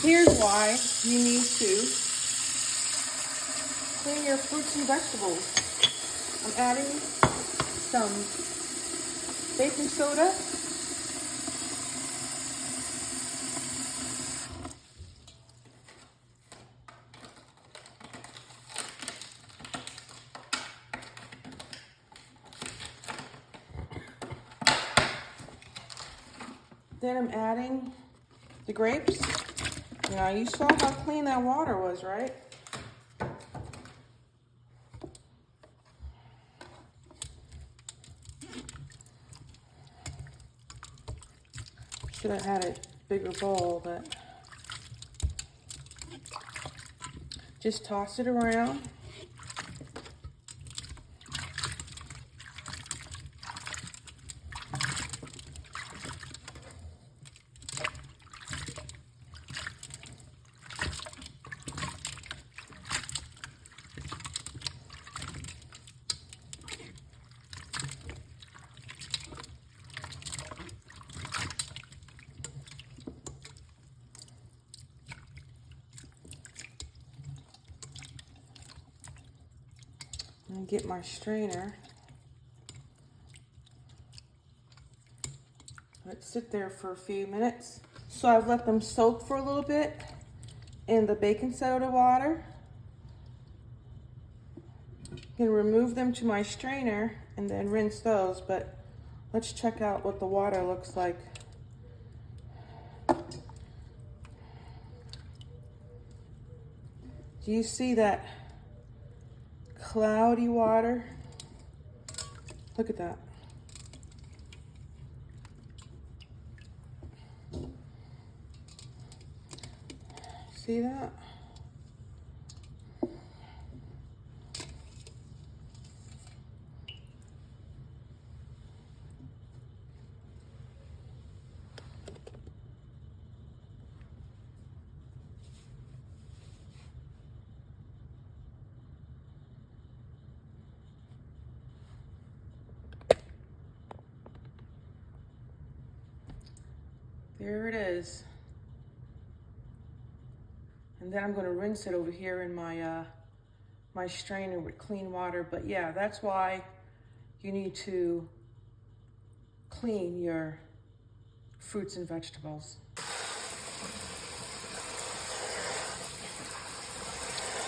Here's why you need to clean your fruits and vegetables. I'm adding some baking soda. Then I'm adding the grapes. Now you saw how clean that water was, right? Should have had a bigger bowl, but just toss it around. And get my strainer. Let it sit there for a few minutes. So I've let them soak for a little bit in the baking soda water. I'm gonna remove them to my strainer and then rinse those, but let's check out what the water looks like. Do you see that cloudy water? Look at that. See that? There it is. And then I'm going to rinse it over here in my my strainer with clean water. But yeah, that's why you need to clean your fruits and vegetables.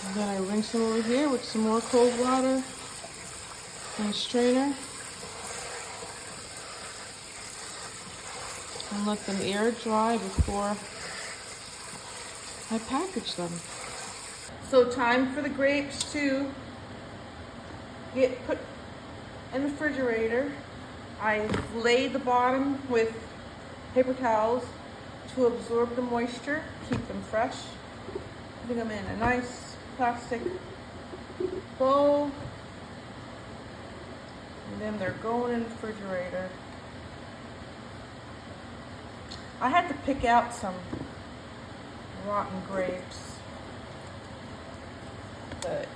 And then I rinse them over here with some more cold water and strainer. And let them air dry before I package them. So time for the grapes to get put in the refrigerator. I laid the bottom with paper towels to absorb the moisture, keep them fresh. Putting them in a nice plastic bowl. And then they're going in the refrigerator. I had to pick out some rotten grapes, but